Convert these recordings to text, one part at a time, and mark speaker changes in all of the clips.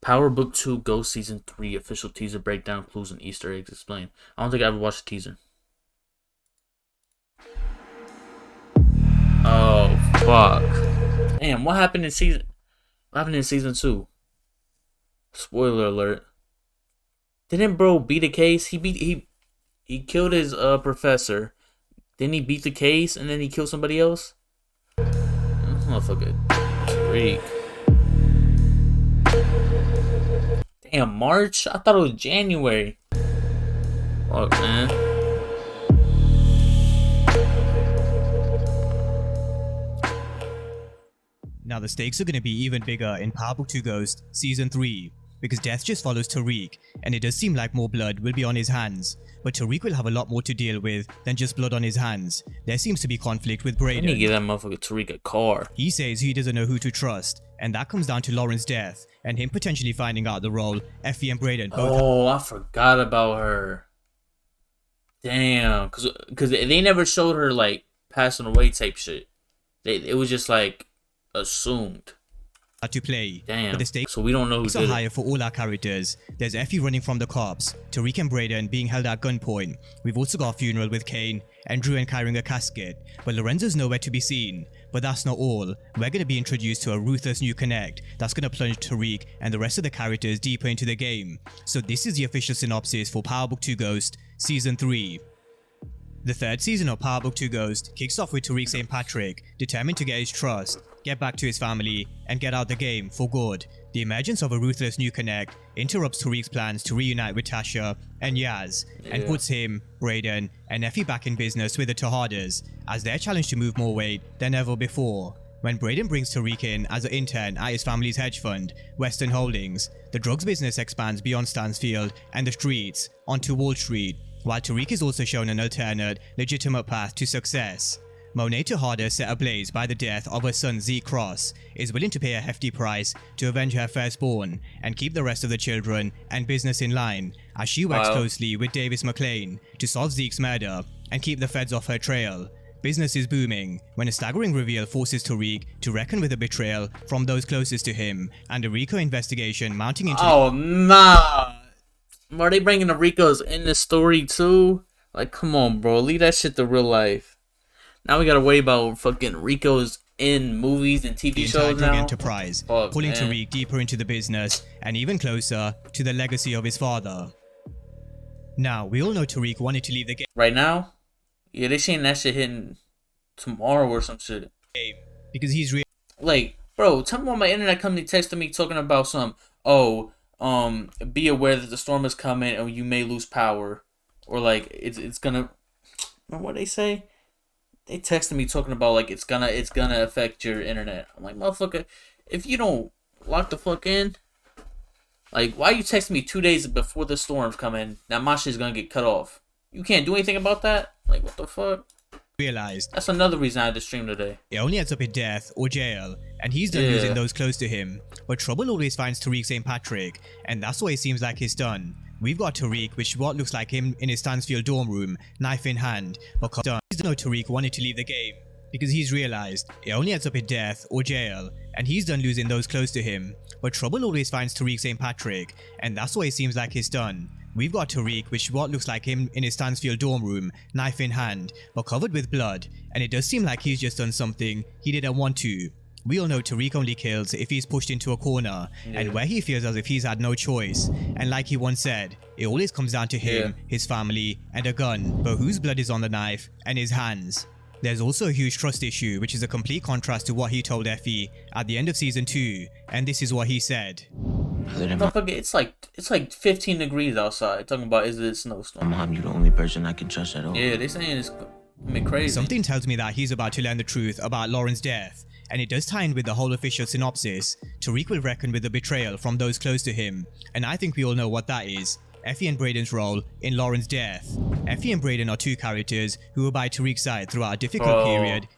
Speaker 1: Power Book 2 Ghost Season 3 official teaser breakdown, clues, and Easter eggs explained. I don't think I ever watched the teaser. Oh fuck! Damn, what happened in season? What happened in season 2? Spoiler alert. Didn't bro beat a case? He killed his professor. Then he beat the case and then he killed somebody else. Motherfucker. Tariq. Damn, March? I thought it was January. Fuck, man.
Speaker 2: Now the stakes are going to be even bigger in Power Book 2 Ghost Season 3, because death just follows Tariq, and it does seem like more blood will be on his hands. But Tariq will have a lot more to deal with than just blood on his hands. There seems to be conflict with Brayden.
Speaker 1: I need to give that motherfucker Tariq a car.
Speaker 2: He says he doesn't know who to trust, and that comes down to Lauren's death, and him potentially finding out the role Effie and Brayden both
Speaker 1: I forgot about her. Damn, cause they never showed her like passing away type shit. It was just like assumed.
Speaker 2: To play.
Speaker 1: Damn.
Speaker 2: But the stakes
Speaker 1: so we don't know who did
Speaker 2: are higher for all our characters. There's Effie running from the cops, Tariq and Brayden being held at gunpoint. We've also got a funeral with Kane and Drew and carrying a casket, but Lorenzo's nowhere to be seen. But that's not all. We're going to be introduced to a ruthless new connect that's going to plunge Tariq and the rest of the characters deeper into the game. So this is the official synopsis for Power Book 2 Ghost Season 3. The third season of Power Book 2 Ghost kicks off with Tariq St. Patrick, determined to get his trust, get back to his family, and get out the game for good. The emergence of a ruthless new connect interrupts Tariq's plans to reunite with Tasha and Yaz, and puts him, Brayden, and Effie back in business with the Tejadas, as they're challenged to move more weight than ever before. When Brayden brings Tariq in as an intern at his family's hedge fund, Western Holdings, the drugs business expands beyond Stansfield and the streets onto Wall Street, while Tariq is also shown an alternate, legitimate path to success. Monet Tejada, set ablaze by the death of her son Zeke Cross, is willing to pay a hefty price to avenge her firstborn and keep the rest of the children and business in line, as she works closely with Davis McLean to solve Zeke's murder and keep the feds off her trail. Business is booming when a staggering reveal forces Tariq to reckon with a betrayal from those closest to him, and a RICO investigation mounting into—
Speaker 1: Oh nah! Are they bringing the RICOs in this story too? Like, come on, bro, leave that shit to real life. Now we gotta worry about fucking RICOs in movies and TV shows now.
Speaker 2: Enterprise, pulling Tariq deeper into the business and even closer to the legacy of his father. Now, we all know Tariq wanted to leave the game.
Speaker 1: Right now? Yeah, they saying that shit hitting tomorrow or some shit.
Speaker 2: Because he's
Speaker 1: like, bro, tell me why my internet company texted me talking about some, be aware that the storm is coming and you may lose power. Or like, it's gonna, what they say? They texted me talking about like it's gonna affect your internet. I'm like, motherfucker, if you don't lock the fuck in, like, why you texting me 2 days before the storm's coming? Now my shit's gonna get cut off. You can't do anything about that? Like, what the fuck?
Speaker 2: Realized
Speaker 1: that's another reason I had to stream today.
Speaker 2: It only ends up in death or jail, and he's done losing those close to him. But trouble always finds Tariq St. Patrick, and that's why it seems like he's done. We've got Tariq, which what looks like him in his Stansfield dorm room, knife in hand, but he's know Tariq wanted to leave the game, because he's realized it only ends up in death or jail, and he's done losing those close to him. But trouble always finds Tariq St. Patrick, and that's why it seems like he's done. We've got Tariq, which what looks like him in his Stansfield dorm room, knife in hand, but covered with blood, and it does seem like he's just done something he didn't want to. We all know Tariq only kills if he's pushed into a corner, and where he feels as if he's had no choice. And like he once said, it always comes down to him, his family, and a gun, but whose blood is on the knife and his hands. There's also a huge trust issue, which is a complete contrast to what he told Effie at the end of season 2, and this is what he said.
Speaker 1: It's like 15 degrees outside. Talking about, is it a snowstorm?
Speaker 3: Mom, you're the only person I can trust at all.
Speaker 1: Yeah, they saying it's crazy.
Speaker 2: Something tells me that he's about to learn the truth about Lauren's death, and it does tie in with the whole official synopsis. Tariq will reckon with the betrayal from those close to him, and I think we all know what that is. Effie and Brayden's role in Lauren's death. Effie and Brayden are two characters who were by Tariq's side throughout a difficult period.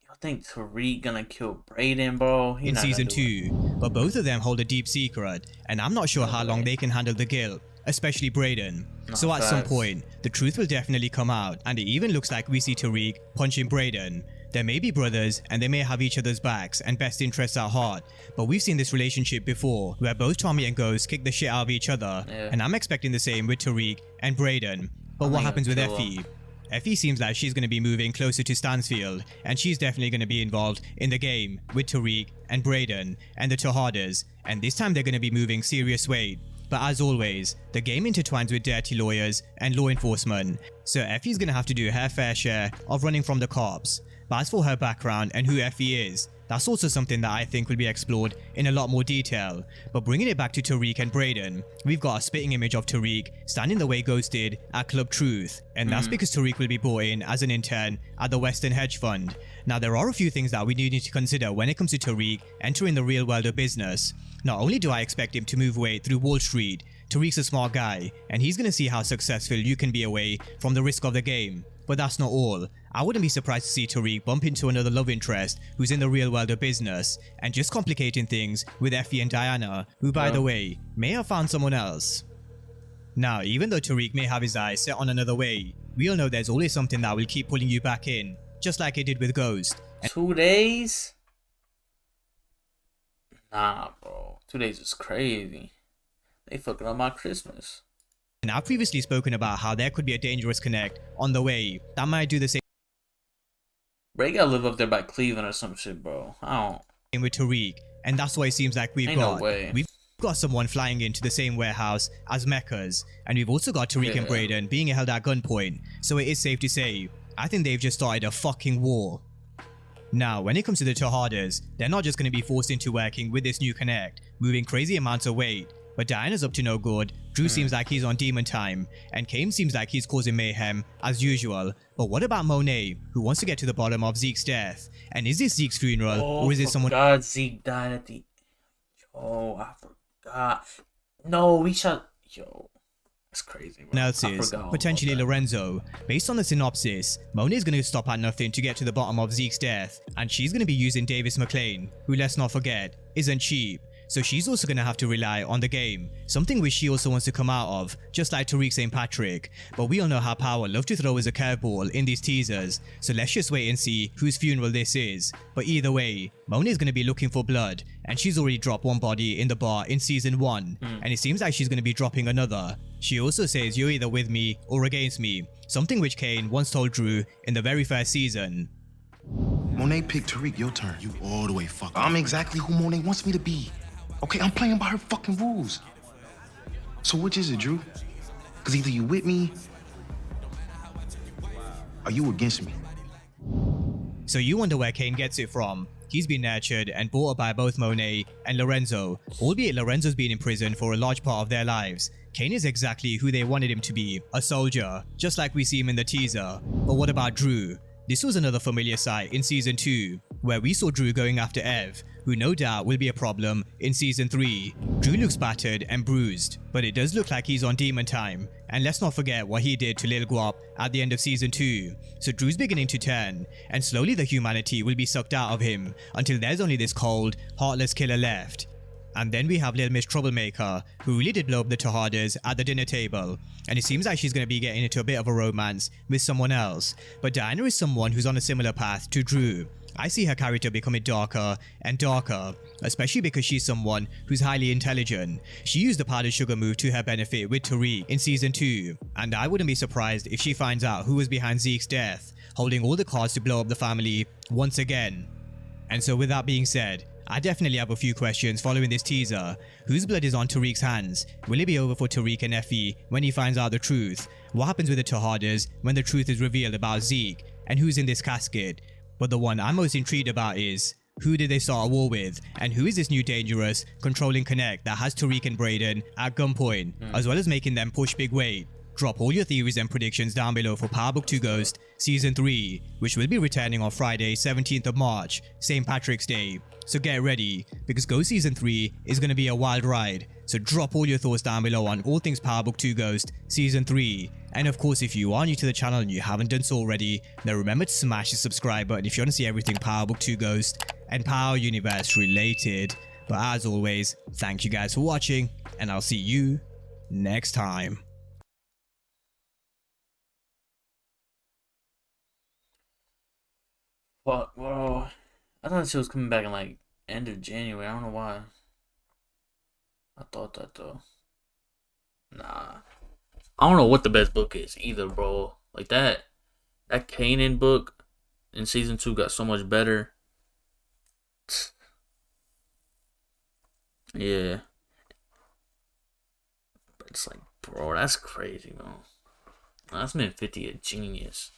Speaker 1: I think Tariq gonna kill Brayden, bro.
Speaker 2: In season 2, but both of them hold a deep secret, and I'm not sure how long they can handle the guilt, especially Brayden. So at some point, the truth will definitely come out, and it even looks like we see Tariq punching Brayden. They may be brothers and they may have each other's backs and best interests at heart, but we've seen this relationship before where both Tommy and Ghost kick the shit out of each other, and I'm expecting the same with Tariq and Brayden. But what happens with Effie? Effie seems like she's going to be moving closer to Stansfield, and she's definitely going to be involved in the game with Tariq and Brayden and the Tejadas, and this time they're going to be moving serious weight. But as always, the game intertwines with dirty lawyers and law enforcement, so Effie's going to have to do her fair share of running from the cops. But as for her background and who Effie is, that's also something that I think will be explored in a lot more detail. But bringing it back to Tariq and Brayden, we've got a spitting image of Tariq standing the way Ghost did at Club Truth, and that's because Tariq will be brought in as an intern at the Western Hedge Fund. Now there are a few things that we need to consider when it comes to Tariq entering the real world of business. Not only do I expect him to move away through Wall Street, Tariq's a smart guy, and he's gonna see how successful you can be away from the risk of the game. But that's not all. I wouldn't be surprised to see Tariq bump into another love interest who's in the real world of business, and just complicating things with Effie and Diana, who by the way, may have found someone else. Now, even though Tariq may have his eyes set on another way, we all know there's always something that will keep pulling you back in, just like it did with Ghost.
Speaker 1: 2 days? Nah, bro. 2 days is crazy. They fucking up my Christmas.
Speaker 2: And I've previously spoken about how there could be a dangerous connect on the way that might do the same
Speaker 1: Bro, you gotta live up there by Cleveland or some shit, bro. I don't.
Speaker 2: with Tariq, and that's what it seems like we've
Speaker 1: Ain't
Speaker 2: got.
Speaker 1: no way.
Speaker 2: We've got someone flying into the same warehouse as Mecca's, and we've also got Tariq and Brayden being held at gunpoint, so it is safe to say, I think they've just started a fucking war. Now, when it comes to the Tejadas, they're not just going to be forced into working with this new connect, moving crazy amounts of weight, but Diana's up to no good, Drew seems like he's on demon time, and Kane seems like he's causing mayhem, as usual. But what about Monet, who wants to get to the bottom of Zeke's death? And is this Zeke's funeral, or is it someone—
Speaker 1: God, Zeke died at the... Yo, I forgot. No, we shot... Yo, that's crazy, bro.
Speaker 2: else's, potentially Lorenzo? Based on the synopsis, Monet's going to stop at nothing to get to the bottom of Zeke's death, and she's going to be using Davis McLean, who, let's not forget, isn't cheap. So she's also going to have to rely on the game, something which she also wants to come out of, just like Tariq St. Patrick. But we all know how Power love to throw as a curveball in these teasers, so let's just wait and see whose funeral this is. But either way, Monet is going to be looking for blood, and she's already dropped one body in the bar in season 1, and it seems like she's going to be dropping another. She also says you're either with me or against me, something which Kane once told Drew in the very first season.
Speaker 4: Monet picked Tariq, your turn. You all the way fucked. I'm exactly who Monet wants me to be. Okay, I'm playing by her fucking rules. So which is it, Drew? Because either you with me or you against me.
Speaker 2: So you wonder where Kane gets it from. He's been nurtured and brought up by both Monet and Lorenzo, albeit Lorenzo's been in prison for a large part of their lives. Kane is exactly who they wanted him to be, a soldier, just like we see him in the teaser. But what about Drew? This was another familiar sight in season 2, where we saw Drew going after Ev, who no doubt will be a problem in season 3. Drew looks battered and bruised, but it does look like he's on demon time. And let's not forget what he did to Lil Guap at the end of season 2. So Drew's beginning to turn, and slowly the humanity will be sucked out of him until there's only this cold, heartless killer left. And then we have Lil Miss Troublemaker, who really did blow up the Tejadas at the dinner table, and it seems like she's going to be getting into a bit of a romance with someone else. But Diana is someone who's on a similar path to Drew. I see her character becoming darker and darker, especially because she's someone who's highly intelligent. She used the powdered sugar move to her benefit with Tariq in season 2, and I wouldn't be surprised if she finds out who was behind Zeke's death, holding all the cards to blow up the family once again. And so with that being said, I definitely have a few questions following this teaser. Whose blood is on Tariq's hands? Will it be over for Tariq and Effie when he finds out the truth? What happens with the Tejadas when the truth is revealed about Zeke? And who's in this casket? But the one I'm most intrigued about is, who did they start a war with? And who is this new dangerous, controlling connect that has Tariq and Brayden at gunpoint, as well as making them push big weight? Drop all your theories and predictions down below for Power Book 2 Ghost Season 3, which will be returning on Friday 17th of March, St. Patrick's Day. So get ready, because Ghost Season 3 is going to be a wild ride. So drop all your thoughts down below on all things Power Book 2 Ghost Season 3. And of course, if you are new to the channel and you haven't done so already, then remember to smash the subscribe button if you want to see everything Power Book 2 Ghost and Power Universe related. But as always, thank you guys for watching, and I'll see you next time.
Speaker 1: Fuck, bro. I thought she was coming back in like end of January. I don't know why. I thought that though. Nah. I don't know what the best book is either, bro. Like that Kanan book in season 2 got so much better. Yeah. But it's like, bro, that's crazy, bro. That's been 50 a genius.